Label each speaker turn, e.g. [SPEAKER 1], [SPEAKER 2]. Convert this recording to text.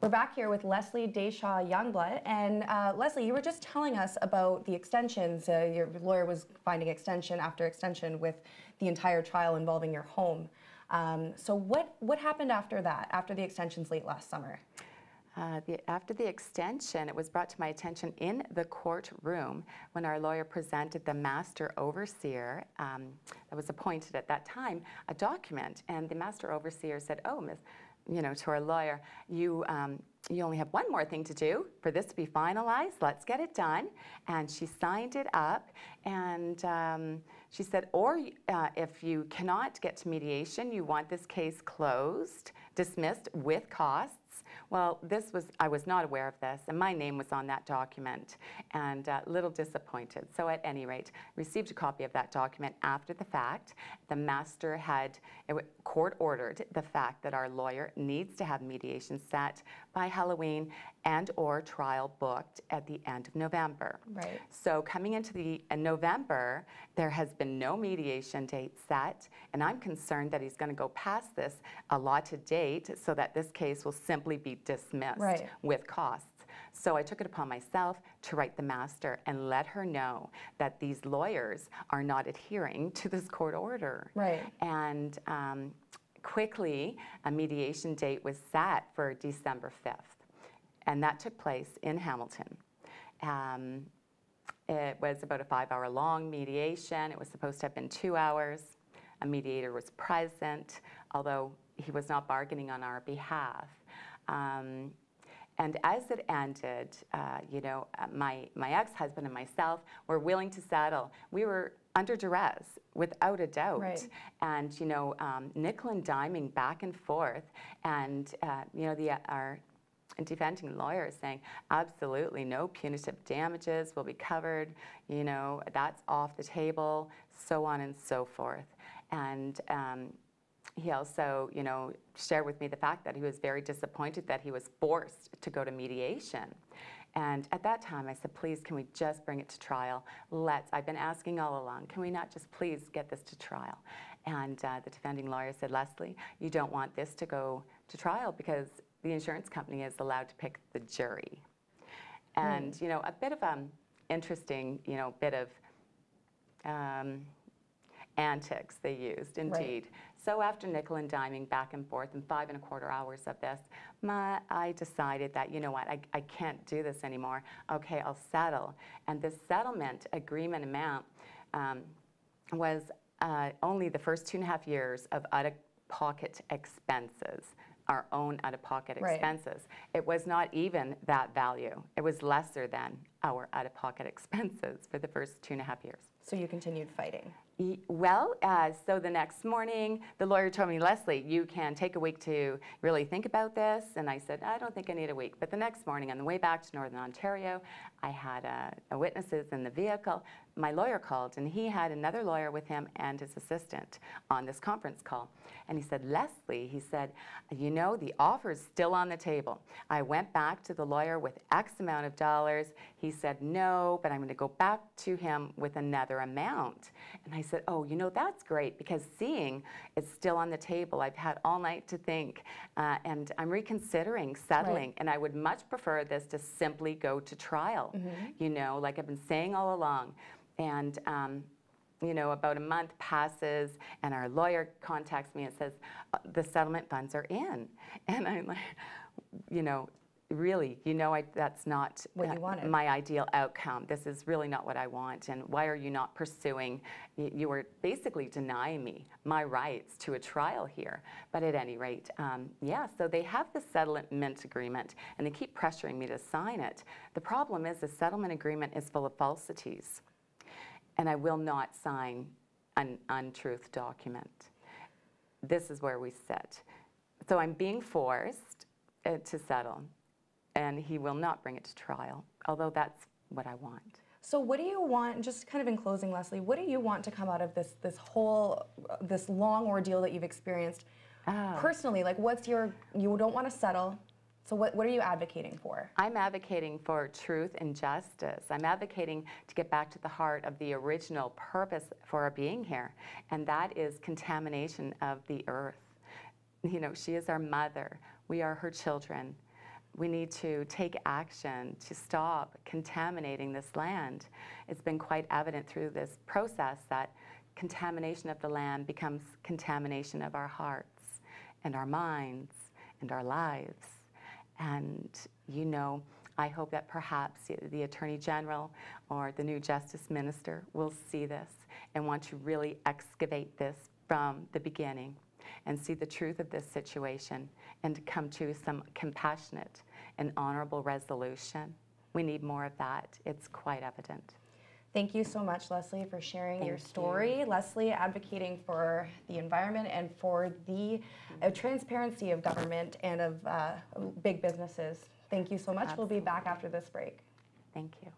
[SPEAKER 1] We're back here with Lesley Deschamps-Yungblut, and Lesley, you were just telling us about the extensions. Your lawyer was finding extension after extension with the entire trial involving your home. So what happened after that, after the extensions late last summer?
[SPEAKER 2] After the extension, it was brought to my attention in the courtroom when our lawyer presented the master overseer that was appointed at that time a document, and the master overseer said, "Oh, Miss," to our lawyer, you only have one more thing to do for this to be finalized. Let's get it done." And she signed it up, and she said, or if you cannot get to mediation, you want this case closed, dismissed with costs. Well, I was not aware of this, and my name was on that document, and a little disappointed. So at any rate, received a copy of that document after the fact. The master had court-ordered the fact that our lawyer needs to have mediation set by Halloween and/or trial booked at the end of November.
[SPEAKER 1] Right.
[SPEAKER 2] So coming into the November, there has been no mediation date set, and I'm concerned that he's going to go past this allotted date so that this case will simply be dismissed with costs. So I took it upon myself to write the master and let her know that these lawyers are not adhering to this court order.
[SPEAKER 1] Right.
[SPEAKER 2] And quickly, a mediation date was set for December 5th. And that took place in Hamilton. It was about a 5-hour-long mediation. It was supposed to have been 2 hours. A mediator was present, although he was not bargaining on our behalf. And as it ended, my ex-husband and myself were willing to settle. We were under duress, without a doubt.
[SPEAKER 1] Right.
[SPEAKER 2] And, nickel and diming back and forth. And, our defending lawyer is saying, absolutely no punitive damages will be covered. That's off the table, so on and so forth. And he also, shared with me the fact that he was very disappointed that he was forced to go to mediation. And at that time, I said, please, can we just bring it to trial? I've been asking all along, can we not just please get this to trial? And the defending lawyer said, Lesley, you don't want this to go to trial because the insurance company is allowed to pick the jury. And, a bit of interesting, bit of antics they used, indeed. Right. So after nickel and diming back and forth and 5 1/4 hours of this, I decided that, you know what, I can't do this anymore. Okay, I'll settle. And this settlement agreement amount was only the first 2.5 years of out-of-pocket expenses, our own out-of-pocket expenses. It was not even that value. It was lesser than our out-of-pocket expenses for the first 2.5 years.
[SPEAKER 1] So you continued fighting?
[SPEAKER 2] Well, so the next morning, the lawyer told me, Lesley, you can take a week to really think about this. And I said, I don't think I need a week. But the next morning, on the way back to Northern Ontario, I had witnesses in the vehicle. My lawyer called, and he had another lawyer with him and his assistant on this conference call. And he said, Lesley, he said, the offer is still on the table. I went back to the lawyer with X amount of dollars. He said, no, but I'm going to go back to him with another amount. And I said, oh, that's great, because seeing it's still on the table. I've had all night to think, and I'm reconsidering settling. Right. And I would much prefer this to simply go to trial, like I've been saying all along. And, about a month passes, and our lawyer contacts me and says, the settlement funds are in. And I'm like, really, that's not
[SPEAKER 1] what you wanted.
[SPEAKER 2] My ideal outcome. This is really not what I want. And why are you not pursuing? You were basically denying me my rights to a trial here. But at any rate, so they have the settlement agreement, and they keep pressuring me to sign it. The problem is the settlement agreement is full of falsities, and I will not sign an untruth document. This is where we sit. So I'm being forced to settle. And he will not bring it to trial, although that's what I want.
[SPEAKER 1] So what do you want, just kind of in closing, Lesley, what do you want to come out of this long ordeal that you've experienced personally? Like, you don't want to settle, so what are you advocating for? I'm advocating for truth and justice. I'm advocating to get back to the heart of the original purpose for our being here, and that is contamination of the earth. She is our mother. We are her children.
[SPEAKER 2] we need to take action to stop contaminating this land. It's been quite evident through this process that contamination of the land becomes contamination of our hearts and our minds and our lives. And, you know, I hope that perhaps the Attorney General or the new Justice Minister will see this and want to really excavate this from the beginning and see the truth of this situation and come to some compassionate and honorable resolution. We need more of that. It's quite evident.
[SPEAKER 1] Thank you so much, Lesley, for sharing your
[SPEAKER 2] Thank
[SPEAKER 1] story.
[SPEAKER 2] you.
[SPEAKER 1] Lesley, advocating for the environment and for the transparency of government and of big businesses. Thank you so much.
[SPEAKER 2] Absolutely.
[SPEAKER 1] We'll be back after this break.
[SPEAKER 2] Thank you.